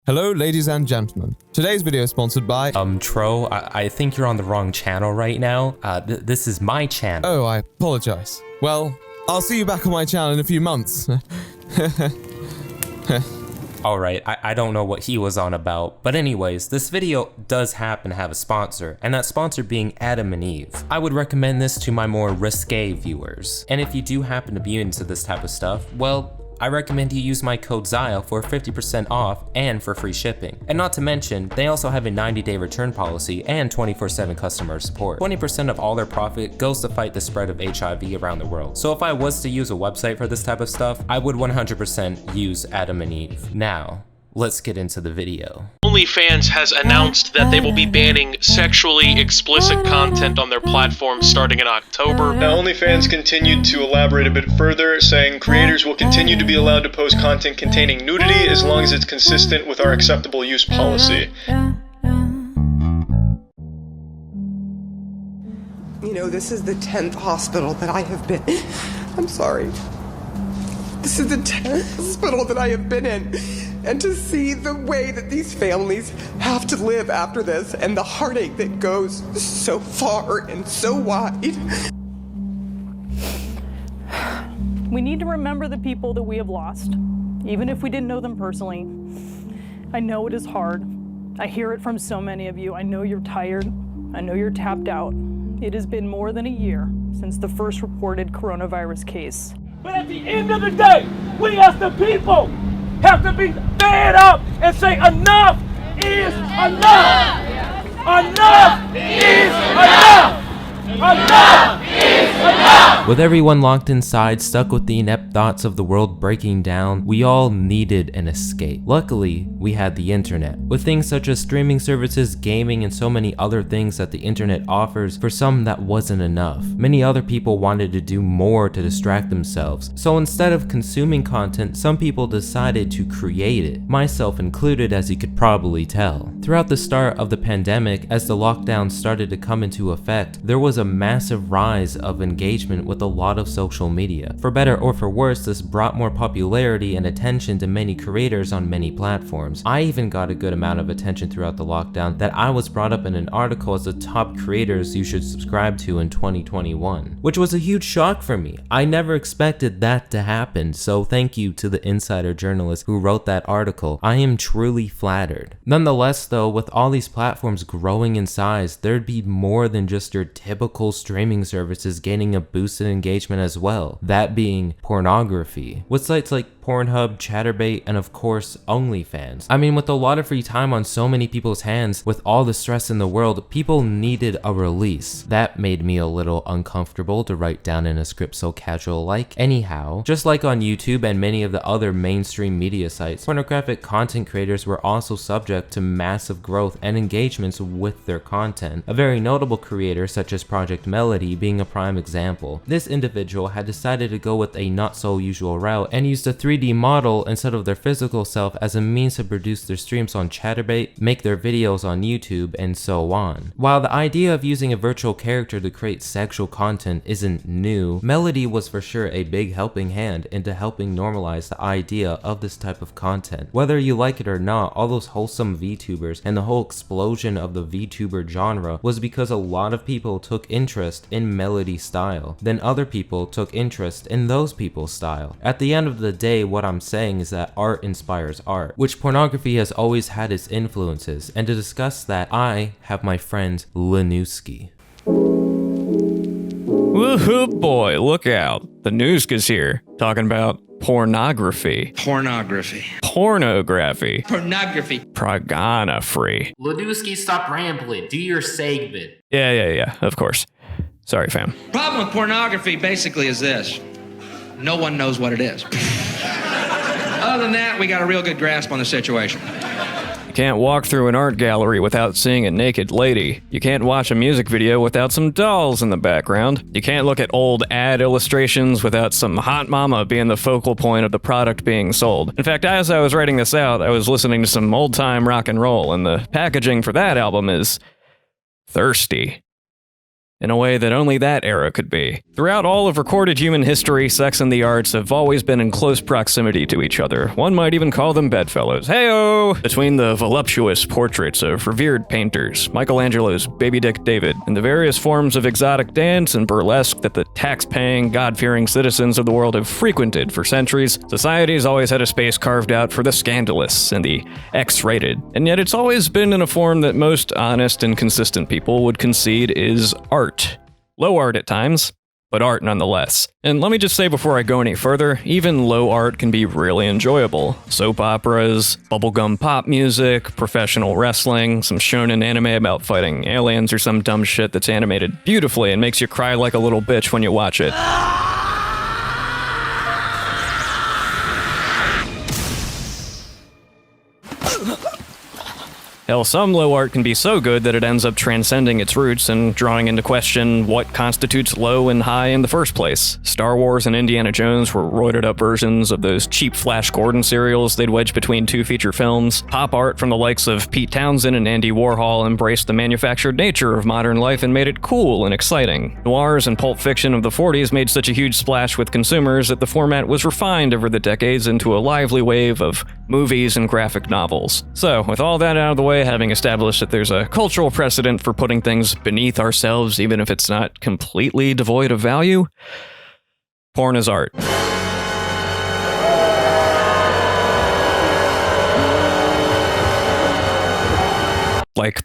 Hello, ladies and gentlemen. Today's video is sponsored by... Tro, I think you're on the wrong channel right now. This is my channel. Oh, I apologize. Well, I'll see you back on my channel in a few months. Alright, I don't know what he was on about, but anyways, this video does happen to have a sponsor, and that sponsor being Adam and Eve. I would recommend this to my more risque viewers, and if you do happen to be into this type of stuff, well, I recommend you use my code ZILE for 50% off and for free shipping. And not to mention, they also have a 90-day return policy and 24/7 customer support. 20% of all their profit goes to fight the spread of HIV around the world. So if I was to use a website for this type of stuff, I would 100% use Adam and Eve. Now, let's get into the video. OnlyFans has announced that they will be banning sexually explicit content on their platform starting in October. Now, OnlyFans continued to elaborate a bit further, saying creators will continue to be allowed to post content containing nudity as long as it's consistent with our acceptable use policy. You know, this is the 10th hospital that I have been in. I'm sorry. This is the 10th hospital that I have been in. And to see the way that these families have to live after this and the heartache that goes so far and so wide. We need to remember the people that we have lost, even if we didn't know them personally. I know it is hard. I hear it from so many of you. I know you're tired. I know you're tapped out. It has been more than a year since the first reported coronavirus case. But at the end of the day, we as the people have to be fed up and say enough is enough. Enough is enough. Enough is enough. With everyone locked inside, stuck with the inept thoughts of the world breaking down, we all needed an escape. Luckily, we had the internet. With things such as streaming services, gaming, and so many other things that the internet offers, for some that wasn't enough. Many other people wanted to do more to distract themselves. So instead of consuming content, some people decided to create it, myself included, as you could probably tell. Throughout the start of the pandemic, as the lockdown started to come into effect, there was a massive rise of engagement with a lot of social media. For better or for worse, this brought more popularity and attention to many creators on many platforms. I even got a good amount of attention throughout the lockdown that I was brought up in an article as the top creators you should subscribe to in 2021, which was a huge shock for me. I never expected that to happen, so thank you to the insider journalist who wrote that article. I am truly flattered. Nonetheless though, with all these platforms growing in size, there'd be more than just your typical streaming services gaining a boost in engagement as well, that being pornography. With sites like Pornhub, Chatterbait, and of course, OnlyFans. I mean, with a lot of free time on so many people's hands, with all the stress in the world, people needed a release. That made me a little uncomfortable to write down in a script so casual-like. Anyhow, just like on YouTube and many of the other mainstream media sites, pornographic content creators were also subject to massive growth and engagements with their content. A very notable creator such as Project Melody being a prime example. This individual had decided to go with a not-so-usual route and used a 3D model instead of their physical self as a means to produce their streams on Chatterbait, make their videos on YouTube, and so on. While the idea of using a virtual character to create sexual content isn't new, Melody was for sure a big helping hand into helping normalize the idea of this type of content. Whether you like it or not, all those wholesome VTubers and the whole explosion of the VTuber genre was because a lot of people took interest in Melody's style. Then other people took interest in those people's style. At the end of the day, what I'm saying is that art inspires art, which pornography has always had its influences, and to discuss that, I have my friend Lanooski. Woohoo boy, look out. The Nooski's here, talking about pornography. Pornography. Pornography. Pornography. Progonafree. Lanooski, stop rambling. Do your segment. Yeah, of course. Sorry, fam. Problem with pornography basically is this. No one knows what it is. Other than that, we got a real good grasp on the situation. You can't walk through an art gallery without seeing a naked lady. You can't watch a music video without some dolls in the background. You can't look at old ad illustrations without some hot mama being the focal point of the product being sold. In fact, as I was writing this out, I was listening to some old-time rock and roll, and the packaging for that album is thirsty. in a way that only that era could be. Throughout all of recorded human history, sex and the arts have always been in close proximity to each other. One might even call them bedfellows. Heyo! Between the voluptuous portraits of revered painters, Michelangelo's Baby Dick David, and the various forms of exotic dance and burlesque that the tax-paying, God-fearing citizens of the world have frequented for centuries, society's always had a space carved out for the scandalous and the X-rated. And yet it's always been in a form that most honest and consistent people would concede is art. Low art at times, but art nonetheless. And let me just say before I go any further, even low art can be really enjoyable. Soap operas, bubblegum pop music, professional wrestling, some shonen anime about fighting aliens or some dumb shit that's animated beautifully and makes you cry like a little bitch when you watch it. Hell, some low art can be so good that it ends up transcending its roots and drawing into question what constitutes low and high in the first place. Star Wars and Indiana Jones were roided up versions of those cheap Flash Gordon serials they'd wedge between two feature films. Pop art from the likes of Pete Townsend and Andy Warhol embraced the manufactured nature of modern life and made it cool and exciting. Noirs and Pulp Fiction of the 40s made such a huge splash with consumers that the format was refined over the decades into a lively wave of movies and graphic novels. So, with all that out of the way, having established that there's a cultural precedent for putting things beneath ourselves even if it's not completely devoid of value, porn is art. Like,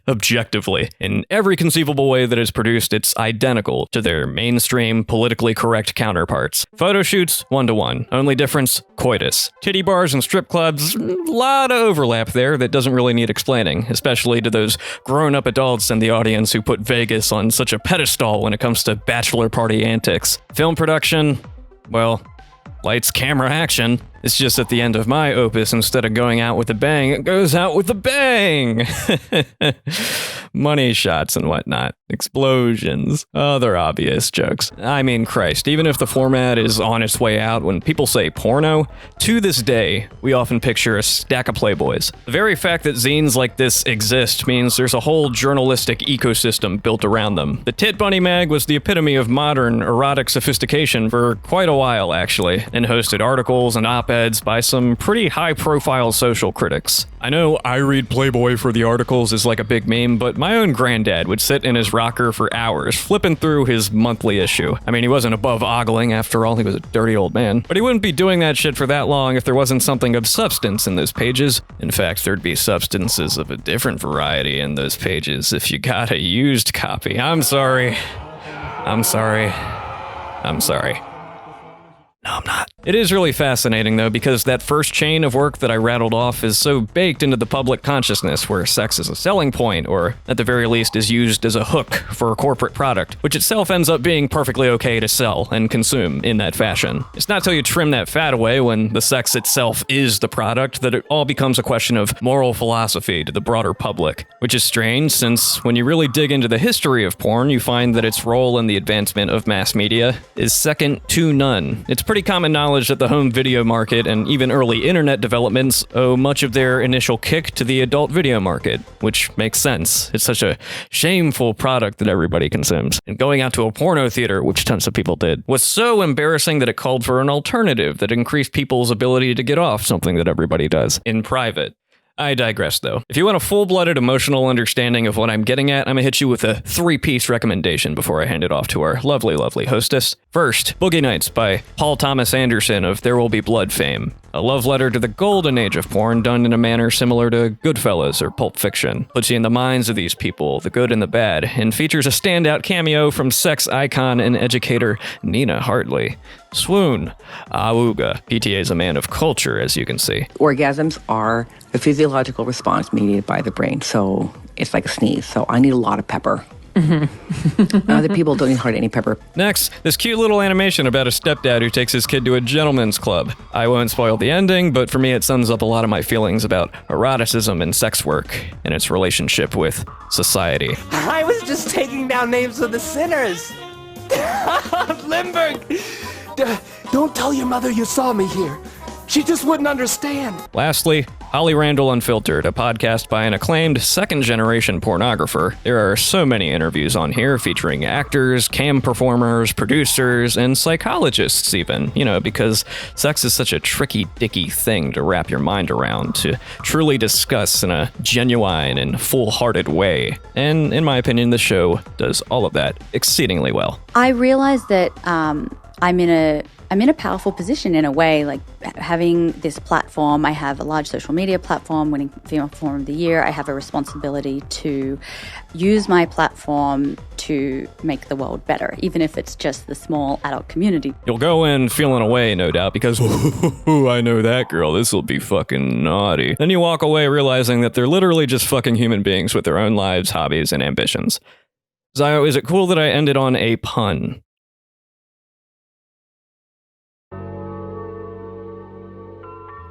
objectively. In every conceivable way that it's produced, it's identical to their mainstream, politically correct counterparts. Photo shoots, 1-to-1. Only difference, coitus. Titty bars and strip clubs, a lot of overlap there that doesn't really need explaining, especially to those grown-up adults in the audience who put Vegas on such a pedestal when it comes to bachelor party antics. Film production, well, lights, camera, action. It's just at the end of my opus, instead of going out with a bang, it goes out with a bang! Money shots and whatnot. Explosions. Other obvious jokes. I mean, Christ, even if the format is on its way out, when people say porno, to this day, we often picture a stack of Playboys. The very fact that zines like this exist means there's a whole journalistic ecosystem built around them. The Tit Bunny mag was the epitome of modern erotic sophistication for quite a while, actually, and hosted articles and op-eds by some pretty high-profile social critics. I know I read Playboy for the articles is like a big meme, but my own granddad would sit in his rocker for hours, flipping through his monthly issue. I mean, he wasn't above ogling, after all, he was a dirty old man. But he wouldn't be doing that shit for that long if there wasn't something of substance in those pages. In fact, there'd be substances of a different variety in those pages if you got a used copy. I'm sorry. No, I'm not. It is really fascinating, though, because that first chain of work that I rattled off is so baked into the public consciousness, where sex is a selling point, or at the very least is used as a hook for a corporate product, which itself ends up being perfectly okay to sell and consume in that fashion. It's not till you trim that fat away, when the sex itself is the product, that it all becomes a question of moral philosophy to the broader public, which is strange, since when you really dig into the history of porn, you find that its role in the advancement of mass media is second to none. It's pretty common knowledge that the home video market and even early internet developments owe much of their initial kick to the adult video market, which makes sense. It's such a shameful product that everybody consumes. And going out to a porno theater, which tons of people did, was so embarrassing that it called for an alternative that increased people's ability to get off something that everybody does in private. I digress, though. If you want a full-blooded emotional understanding of what I'm getting at, I'm gonna hit you with a 3-piece recommendation before I hand it off to our lovely, lovely hostess. First, Boogie Nights by Paul Thomas Anderson of There Will Be Blood fame. A love letter to the golden age of porn done in a manner similar to Goodfellas or Pulp Fiction. Puts you in the minds of these people, the good and the bad, and features a standout cameo from sex icon and educator Nina Hartley. Swoon. Awooga. PTA is a man of culture, as you can see. Orgasms are a physiological response mediated by the brain, so it's like a sneeze. So I need a lot of pepper. Other people don't need hardly any pepper. Next, this cute little animation about a stepdad who takes his kid to a gentleman's club. I won't spoil the ending, but for me it sums up a lot of my feelings about eroticism and sex work and its relationship with society. I was just taking down names of the sinners. Limburg! Don't tell your mother you saw me here. She just wouldn't understand. Lastly, Holly Randall Unfiltered, a podcast by an acclaimed second-generation pornographer. There are so many interviews on here featuring actors, cam performers, producers, and psychologists even, because sex is such a tricky, dicky thing to wrap your mind around, to truly discuss in a genuine and full-hearted way. And in my opinion, the show does all of that exceedingly well. I realize that I'm in a powerful position in a way, like having this platform. I have a large social media platform, winning Female Forum of the Year. I have a responsibility to use my platform to make the world better, even if it's just the small adult community. You'll go in feeling away, no doubt, because, I know that girl, this'll be fucking naughty. Then you walk away realizing that they're literally just fucking human beings with their own lives, hobbies, and ambitions. Zio, is it cool that I ended on a pun?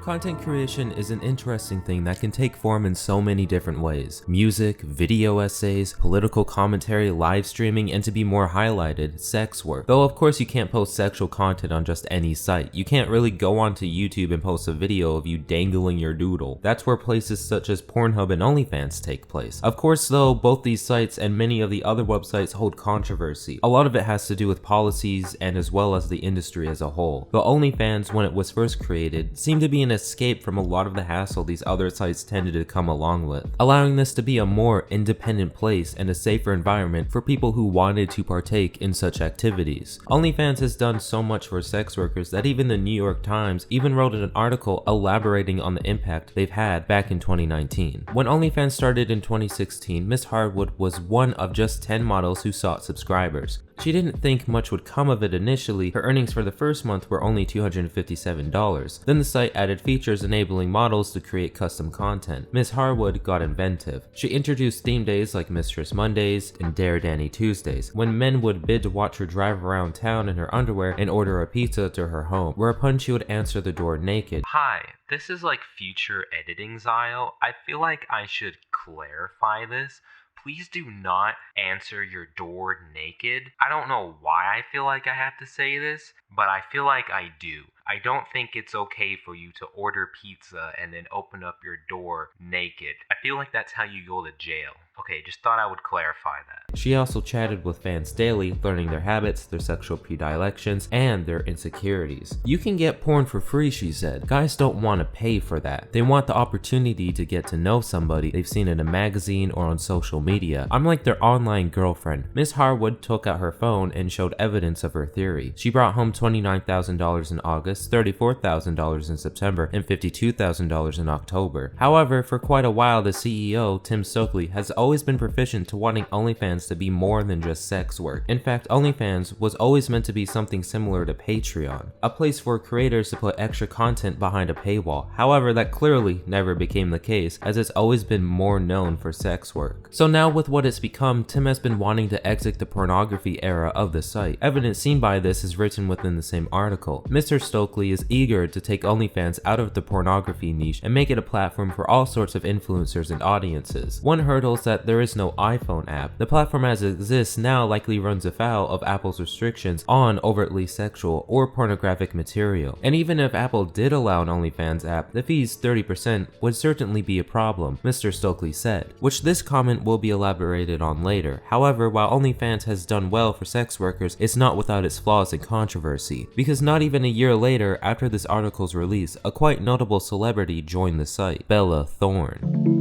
Content creation is an interesting thing that can take form in so many different ways. Music, video essays, political commentary, live streaming, and to be more highlighted, sex work. Though of course you can't post sexual content on just any site. You can't really go onto YouTube and post a video of you dangling your doodle. That's where places such as Pornhub and OnlyFans take place. Of course though, both these sites and many of the other websites hold controversy. A lot of it has to do with policies and as well as the industry as a whole. The OnlyFans, when it was first created, seemed to be an escape from a lot of the hassle these other sites tended to come along with, allowing this to be a more independent place and a safer environment for people who wanted to partake in such activities. OnlyFans has done so much for sex workers that even the New York Times even wrote an article elaborating on the impact they've had back in 2019. When OnlyFans started in 2016, Miss Hardwood was one of just 10 models who sought subscribers. She didn't think much would come of it initially. Her earnings for the first month were only $257. Then the site added features enabling models to create custom content. Miss Harwood got inventive. She introduced theme days like Mistress Mondays and Dare Danny Tuesdays, when men would bid to watch her drive around town in her underwear and order a pizza to her home, whereupon she would answer the door naked. Hi, this is like future editing, Zio. I feel like I should clarify this. Please do not answer your door naked. I don't know why I feel like I have to say this, but I feel like I do. I don't think it's okay for you to order pizza and then open up your door naked. I feel like that's how you go to jail. Okay, just thought I would clarify that. She also chatted with fans daily, learning their habits, their sexual predilections, and their insecurities. You can get porn for free, she said. Guys don't want to pay for that. They want the opportunity to get to know somebody they've seen in a magazine or on social media. I'm like their online girlfriend. Miss Harwood took out her phone and showed evidence of her theory. She brought home $29,000 in August, $34,000 in September, and $52,000 in October. However, for quite a while, the CEO, Tim Stokely, has always been proficient to wanting OnlyFans to be more than just sex work. In fact, OnlyFans was always meant to be something similar to Patreon, a place for creators to put extra content behind a paywall. However, that clearly never became the case, as it's always been more known for sex work. So now with what it's become, Tim has been wanting to exit the pornography era of the site. Evidence seen by this is written within the same article. Mr. Stokely is eager to take OnlyFans out of the pornography niche and make it a platform for all sorts of influencers and audiences. One hurdle is that there is no iPhone app. The platform as it exists now likely runs afoul of Apple's restrictions on overtly sexual or pornographic material. And even if Apple did allow an OnlyFans app, the fees 30% would certainly be a problem, Mr. Stokely said, which this comment will be elaborated on later. However, while OnlyFans has done well for sex workers, it's not without its flaws and controversy, because not even a year later after this article's release, a quite notable celebrity joined the site, Bella Thorne.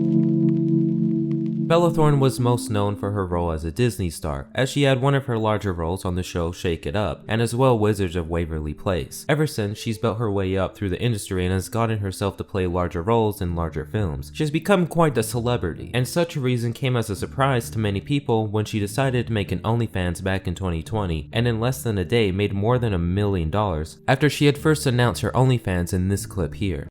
Bella Thorne was most known for her role as a Disney star, as she had one of her larger roles on the show Shake It Up, and as well Wizards of Waverly Place. Ever since, she's built her way up through the industry and has gotten herself to play larger roles in larger films. She has become quite a celebrity, and such a reason came as a surprise to many people when she decided to make an OnlyFans back in 2020, and in less than a day made more than $1 million after she had first announced her OnlyFans in this clip here.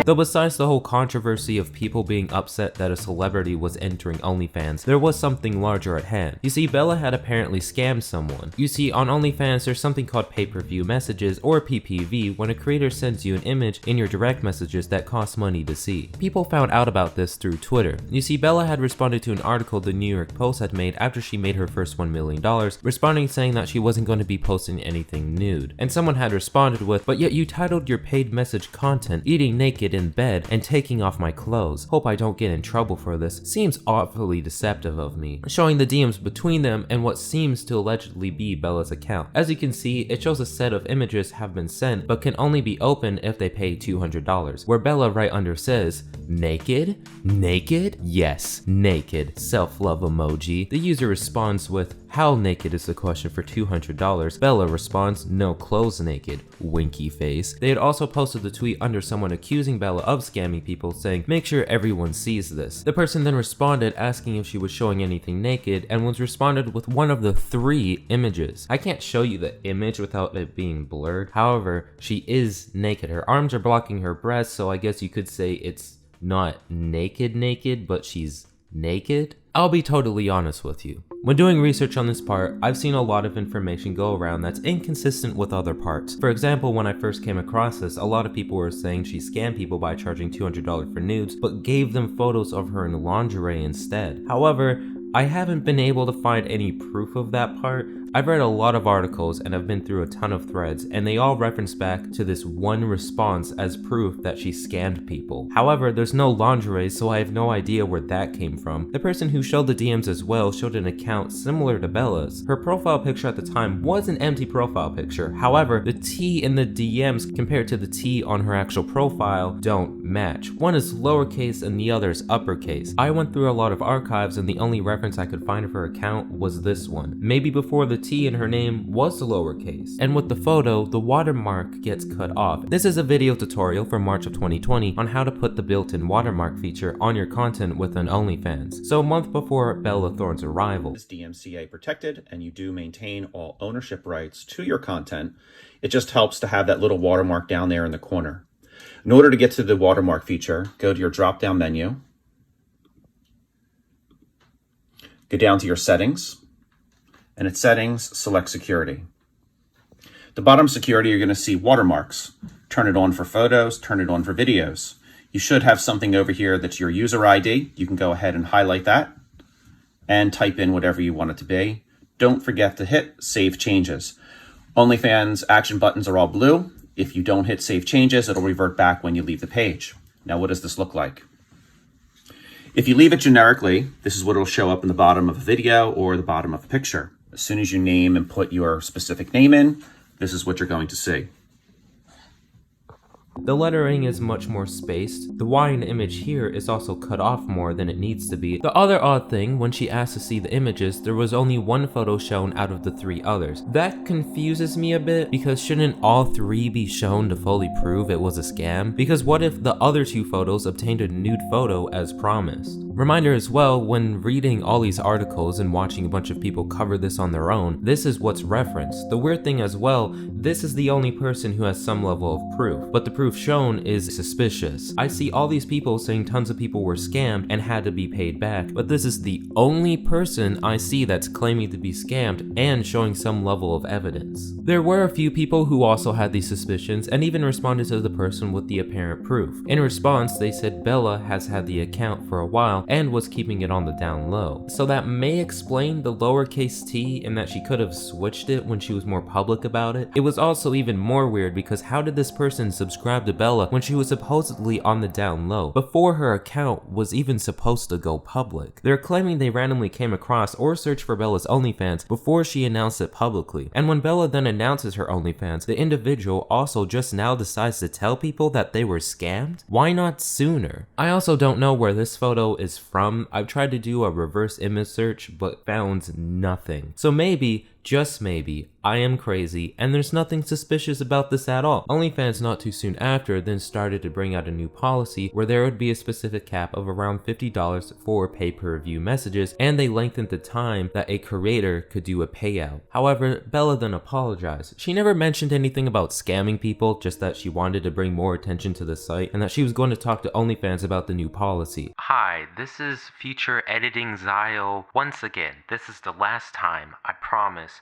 Though besides the whole controversy of people being upset that a celebrity was entering OnlyFans, there was something larger at hand. You see, Bella had apparently scammed someone. You see, on OnlyFans there's something called pay-per-view messages, or PPV, when a creator sends you an image in your direct messages that costs money to see. People found out about this through Twitter. You see, Bella had responded to an article the New York Post had made after she made her first $1 million, responding saying that she wasn't going to be posting anything nude. And someone had responded with, "But yet you titled your paid message content, eating naked in bed and taking off my clothes. Hope I don't get in trouble for this. Seems awfully deceptive of me," showing the DMs between them and what seems to allegedly be Bella's account. As you can see, it shows a set of images have been sent but can only be opened if they pay $200, where Bella right under says, "Naked? Naked? Yes, naked. Self-love emoji." The user responds with, "How naked is the question for $200? Bella responds, "No clothes naked. Winky face." They had also posted the tweet under someone accusing Bella of scamming people, saying, "Make sure everyone sees this." The person then responded asking if she was showing anything naked, and was responded with one of the 3 images. I can't show you the image without it being blurred. However, she is naked. Her arms are blocking her breasts, so I guess you could say it's not naked, but she's naked. I'll be totally honest with you. When doing research on this part, I've seen a lot of information go around that's inconsistent with other parts. For example, when I first came across this, a lot of people were saying she scammed people by charging $200 for nudes, but gave them photos of her in lingerie instead. However, I haven't been able to find any proof of that part. I've read a lot of articles and have been through a ton of threads, and they all reference back to this one response as proof that she scammed people. However, there's no lingerie, so I have no idea where that came from. The person who showed the DMs as well showed an account similar to Bella's. Her profile picture at the time was an empty profile picture. However, the T in the DMs compared to the T on her actual profile don't match. One is lowercase and the other is uppercase. I went through a lot of archives and the only reference I could find of her account was this one. Maybe before the T in her name was the lowercase. And with the photo, the watermark gets cut off. This is a video tutorial from March of 2020 on how to put the built-in watermark feature on your content with an OnlyFans. So a month before Bella Thorne's arrival. Is DMCA protected and you do maintain all ownership rights to your content. It just helps to have that little watermark down there in the corner. In order to get to the watermark feature, go to your drop-down menu. Go down to your settings. And at settings, select security. The bottom security, you're going to see watermarks. Turn it on for photos, turn it on for videos. You should have something over here that's your user ID. You can go ahead and highlight that and type in whatever you want it to be. Don't forget to hit Save Changes. OnlyFans action buttons are all blue. If you don't hit Save Changes, it'll revert back when you leave the page. Now, what does this look like? If you leave it generically, this is what it'll show up in the bottom of a video or the bottom of a picture. As soon as you name and put your specific name in, this is what you're going to see. The lettering is much more spaced. The Y in the image here is also cut off more than it needs to be. The other odd thing, when she asked to see the images, there was only one photo shown out of the 3 others. That confuses me a bit, because shouldn't all 3 be shown to fully prove it was a scam? Because what if the other 2 photos obtained a nude photo as promised? Reminder as well, when reading all these articles and watching a bunch of people cover this on their own, this is what's referenced. The weird thing as well, this is the only person who has some level of proof, but the proof shown is suspicious. I see all these people saying tons of people were scammed and had to be paid back, but this is the only person I see that's claiming to be scammed and showing some level of evidence. There were a few people who also had these suspicions and even responded to the person with the apparent proof. In response, they said Bella has had the account for a while and was keeping it on the down low. So that may explain the lowercase t and that she could have switched it when she was more public about it. It was also even more weird because how did this person subscribe to Bella when she was supposedly on the down low before her account was even supposed to go public? They're claiming they randomly came across or searched for Bella's OnlyFans before she announced it publicly. And when Bella then announces her OnlyFans, the individual also just now decides to tell people that they were scammed? Why not sooner? I also don't know where this photo is from. I've tried to do a reverse image search but found nothing. So maybe just maybe, I am crazy, and there's nothing suspicious about this at all. OnlyFans not too soon after then started to bring out a new policy where there would be a specific cap of around $50 for pay-per-view messages, and they lengthened the time that a creator could do a payout. However, Bella then apologized. She never mentioned anything about scamming people, just that she wanted to bring more attention to the site and that she was going to talk to OnlyFans about the new policy. Hi, this is Future Editing Zyle. Once again, this is the last time, I promise.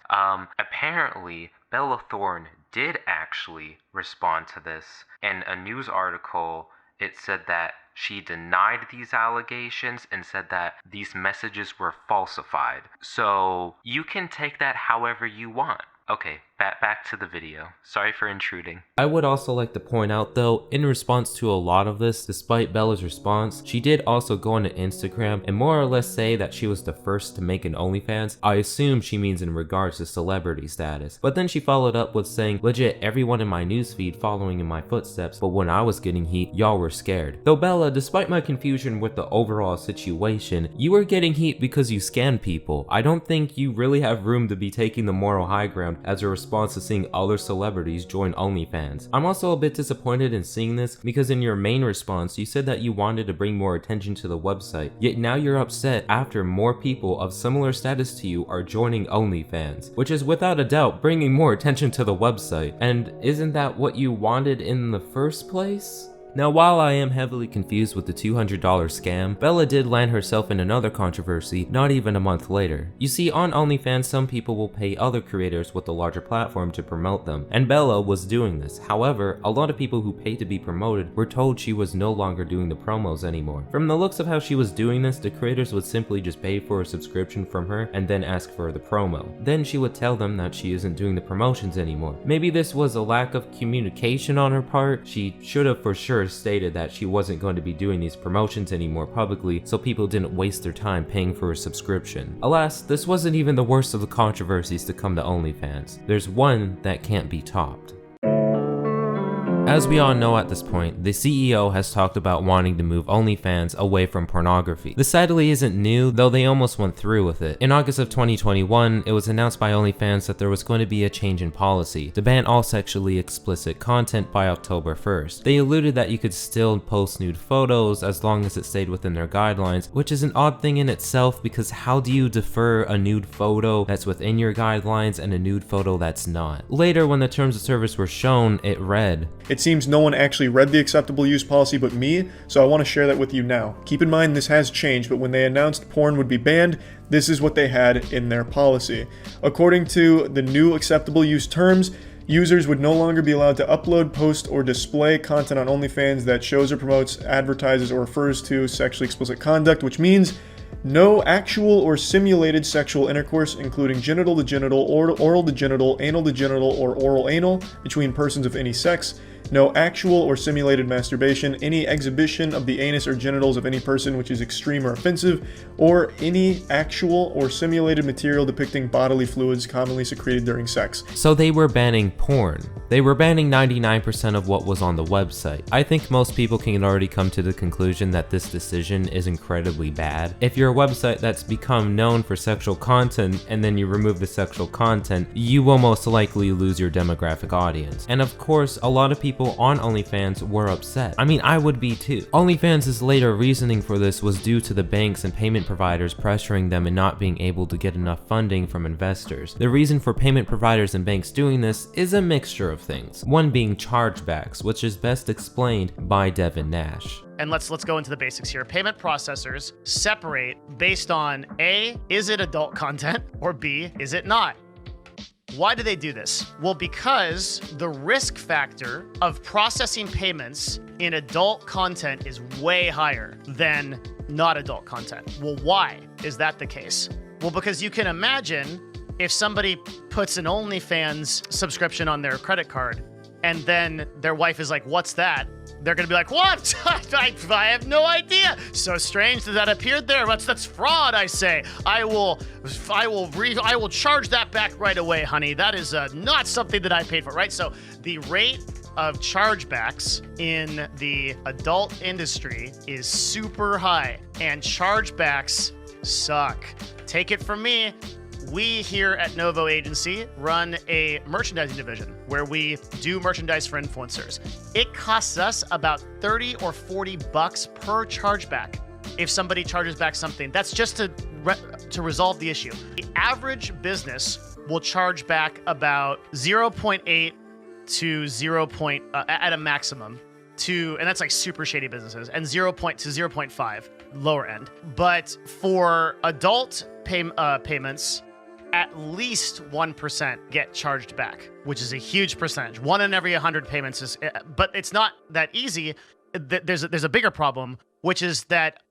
Apparently, Bella Thorne did actually respond to this. In a news article, it said that she denied these allegations and said that these messages were falsified. So, you can take that however you want. Okay, back to the video. Sorry for intruding. I would also like to point out though, in response to a lot of this, despite Bella's response, she did also go onto Instagram and more or less say that she was the first to make an OnlyFans. I assume she means in regards to celebrity status. But then she followed up with saying, legit, everyone in my newsfeed following in my footsteps, but when I was getting heat, y'all were scared. Though Bella, despite my confusion with the overall situation, you were getting heat because you scanned people. I don't think you really have room to be taking the moral high ground as a response to seeing other celebrities join OnlyFans. I'm also a bit disappointed in seeing this because in your main response you said that you wanted to bring more attention to the website, yet now you're upset after more people of similar status to you are joining OnlyFans, which is without a doubt bringing more attention to the website. And isn't that what you wanted in the first place? Now, while I am heavily confused with the $200 scam, Bella did land herself in another controversy not even a month later. You see, on OnlyFans, some people will pay other creators with a larger platform to promote them, and Bella was doing this. However, a lot of people who paid to be promoted were told she was no longer doing the promos anymore. From the looks of how she was doing this, the creators would simply just pay for a subscription from her and then ask for the promo. Then she would tell them that she isn't doing the promotions anymore. Maybe this was a lack of communication on her part. She should have for sure stated that she wasn't going to be doing these promotions anymore publicly, so people didn't waste their time paying for a subscription. Alas, this wasn't even the worst of the controversies to come to OnlyFans. There's one that can't be topped. As we all know at this point, the CEO has talked about wanting to move OnlyFans away from pornography. This sadly isn't new, though they almost went through with it. In August of 2021, it was announced by OnlyFans that there was going to be a change in policy to ban all sexually explicit content by October 1st. They alluded that you could still post nude photos as long as it stayed within their guidelines, which is an odd thing in itself because how do you defer a nude photo that's within your guidelines and a nude photo that's not? Later, when the terms of service were shown, it read, It seems no one actually read the acceptable use policy but me, so I want to share that with you now. Keep in mind this has changed, but when they announced porn would be banned, this is what they had in their policy. According to the new acceptable use terms, users would no longer be allowed to upload, post, or display content on OnlyFans that shows or promotes, advertises, or refers to sexually explicit conduct, which means no actual or simulated sexual intercourse, including genital to genital, oral to genital, anal to genital, or oral anal between persons of any sex. No actual or simulated masturbation, any exhibition of the anus or genitals of any person which is extreme or offensive, or any actual or simulated material depicting bodily fluids commonly secreted during sex. So they were banning porn. They were banning 99% of what was on the website. I think most people can already come to the conclusion that this decision is incredibly bad. If you're a website that's become known for sexual content and then you remove the sexual content, you will most likely lose your demographic audience. And of course, a lot of people on OnlyFans were upset. I mean, I would be too. OnlyFans' later reasoning for this was due to the banks and payment providers pressuring them and not being able to get enough funding from investors. The reason for payment providers and banks doing this is a mixture of things, one being chargebacks, which is best explained by Devin Nash. And let's go into the basics here. Payment processors separate based on A, is it adult content, or B, is it not? Why do they do this? Well, because the risk factor of processing payments in adult content is way higher than not adult content. Well, why is that the case? Well, because you can imagine if somebody puts an OnlyFans subscription on their credit card and then their wife is like, what's that? They're gonna be like, what? I have no idea. So strange that appeared there. That's fraud, I say. I will charge that back right away, honey. That is not something that I paid for, right? So the rate of chargebacks in the adult industry is super high, and chargebacks suck. Take it from me. We here at Novo Agency run a merchandising division where we do merchandise for influencers. It costs us about 30 or 40 bucks per chargeback. If somebody charges back something, that's just to resolve the issue. The average business will charge back about 0.8 to 0. At a maximum to, and that's like super shady businesses, and 0. to 0.5 lower end. But for adult payments, at least 1% get charged back, which is a huge percentage. 1 in every 100 payments is, but it's not that easy. There's a bigger problem, which is that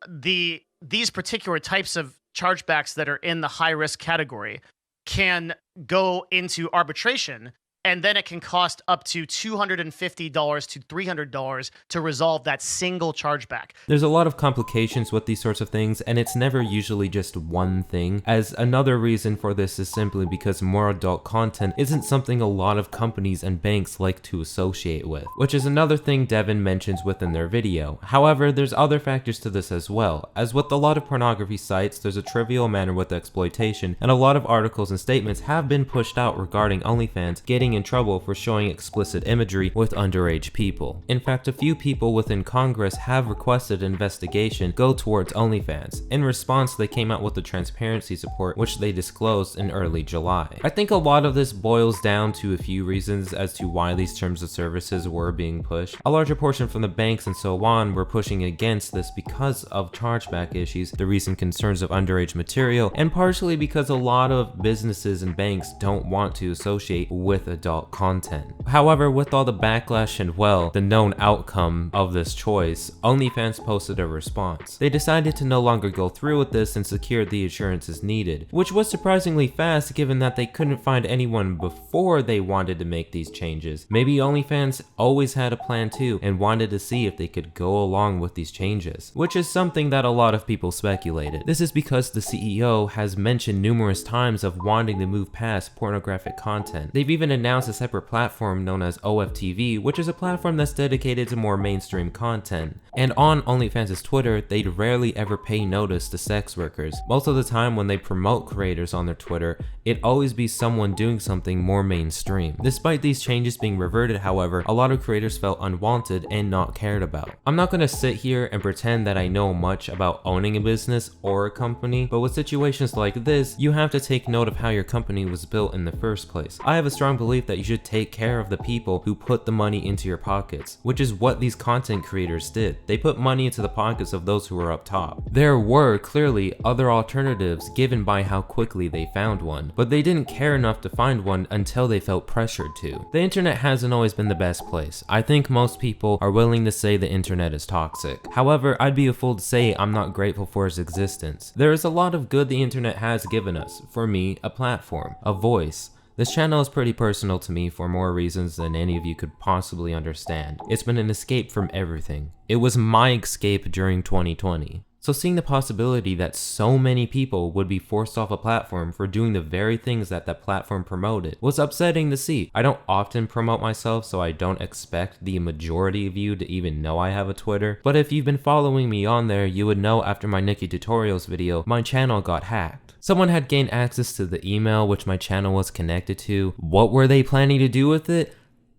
these particular types of chargebacks that are in the high risk category can go into arbitration, and then it can cost up to $250 to $300 to resolve that single chargeback. There's a lot of complications with these sorts of things, and it's never usually just one thing, as another reason for this is simply because more adult content isn't something a lot of companies and banks like to associate with, which is another thing Devin mentions within their video. However, there's other factors to this as well, as with a lot of pornography sites, there's a trivial manner with exploitation, and a lot of articles and statements have been pushed out regarding OnlyFans getting in trouble for showing explicit imagery with underage people. In fact, a few people within Congress have requested an investigation go towards OnlyFans. In response, they came out with a transparency report which they disclosed in early July. I think a lot of this boils down to a few reasons as to why these terms of services were being pushed. A larger portion from the banks and so on were pushing against this because of chargeback issues, the recent concerns of underage material, and partially because a lot of businesses and banks don't want to associate with adult content. However, with all the backlash and, well, the known outcome of this choice, OnlyFans posted a response. They decided to no longer go through with this and secured the assurances needed, which was surprisingly fast given that they couldn't find anyone before they wanted to make these changes. Maybe OnlyFans always had a plan too and wanted to see if they could go along with these changes, which is something that a lot of people speculated. This is because the CEO has mentioned numerous times of wanting to move past pornographic content. They've even announced a separate platform known as OFTV, which is a platform that's dedicated to more mainstream content. And on OnlyFans' Twitter, they'd rarely ever pay notice to sex workers. Most of the time when they promote creators on their Twitter, it'd always be someone doing something more mainstream. Despite these changes being reverted, however, a lot of creators felt unwanted and not cared about. I'm not gonna sit here and pretend that I know much about owning a business or a company, but with situations like this, you have to take note of how your company was built in the first place. I have a strong belief that you should take care of the people who put the money into your pockets, which is what these content creators did. They put money into the pockets of those who were up top. There were clearly other alternatives given by how quickly they found one, but they didn't care enough to find one until they felt pressured to. The internet hasn't always been the best place. I think most people are willing to say the internet is toxic. However, I'd be a fool to say I'm not grateful for its existence. There is a lot of good the internet has given us. For me, a platform, a voice. This channel is pretty personal to me for more reasons than any of you could possibly understand. It's been an escape from everything. It was my escape during 2020. So seeing the possibility that so many people would be forced off a platform for doing the very things that that platform promoted was upsetting to see. I don't often promote myself, so I don't expect the majority of you to even know I have a Twitter. But if you've been following me on there, you would know after my Nikki Tutorials video, my channel got hacked. Someone had gained access to the email which my channel was connected to. What were they planning to do with it?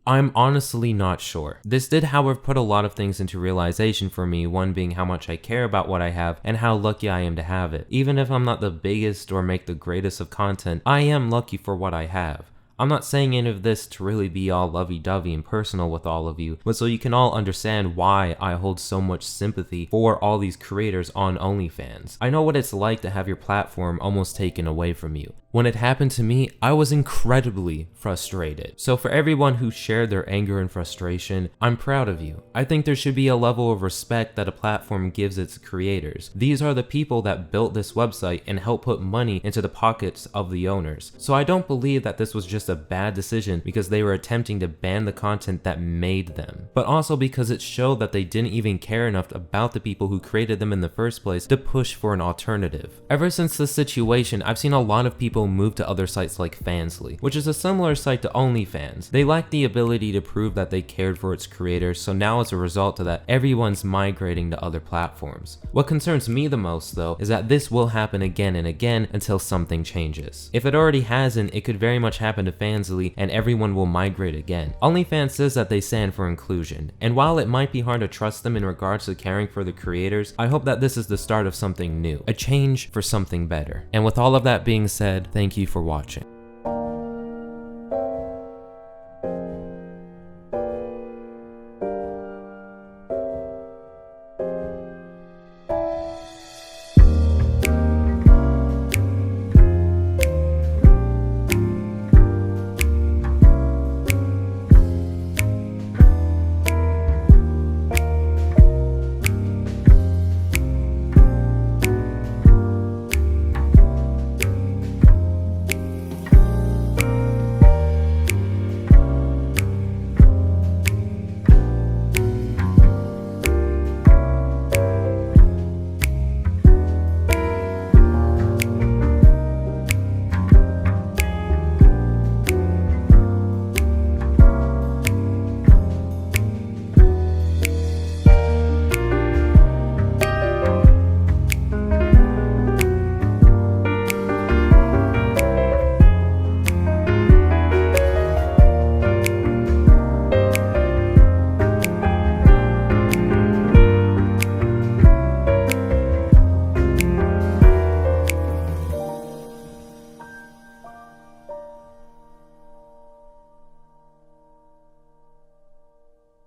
I'm honestly not sure. This did, however, put a lot of things into realization for me, one being how much I care about what I have and how lucky I am to have it. Even if I'm not the biggest or make the greatest of content, I am lucky for what I have. I'm not saying any of this to really be all lovey-dovey and personal with all of you, but so you can all understand why I hold so much sympathy for all these creators on OnlyFans. I know what it's like to have your platform almost taken away from you. When it happened to me, I was incredibly frustrated. So for everyone who shared their anger and frustration, I'm proud of you. I think there should be a level of respect that a platform gives its creators. These are the people that built this website and helped put money into the pockets of the owners. So I don't believe that this was just a bad decision because they were attempting to ban the content that made them, but also because it showed that they didn't even care enough about the people who created them in the first place to push for an alternative. Ever since this situation, I've seen a lot of people people moved to other sites like Fansly, which is a similar site to OnlyFans. They lacked the ability to prove that they cared for its creators, so now as a result of that, everyone's migrating to other platforms. What concerns me the most though is that this will happen again and again until something changes. If it already hasn't, it could very much happen to Fansly and everyone will migrate again. OnlyFans says that they stand for inclusion, and while it might be hard to trust them in regards to caring for the creators, I hope that this is the start of something new, a change for something better. And with all of that being said, thank you for watching.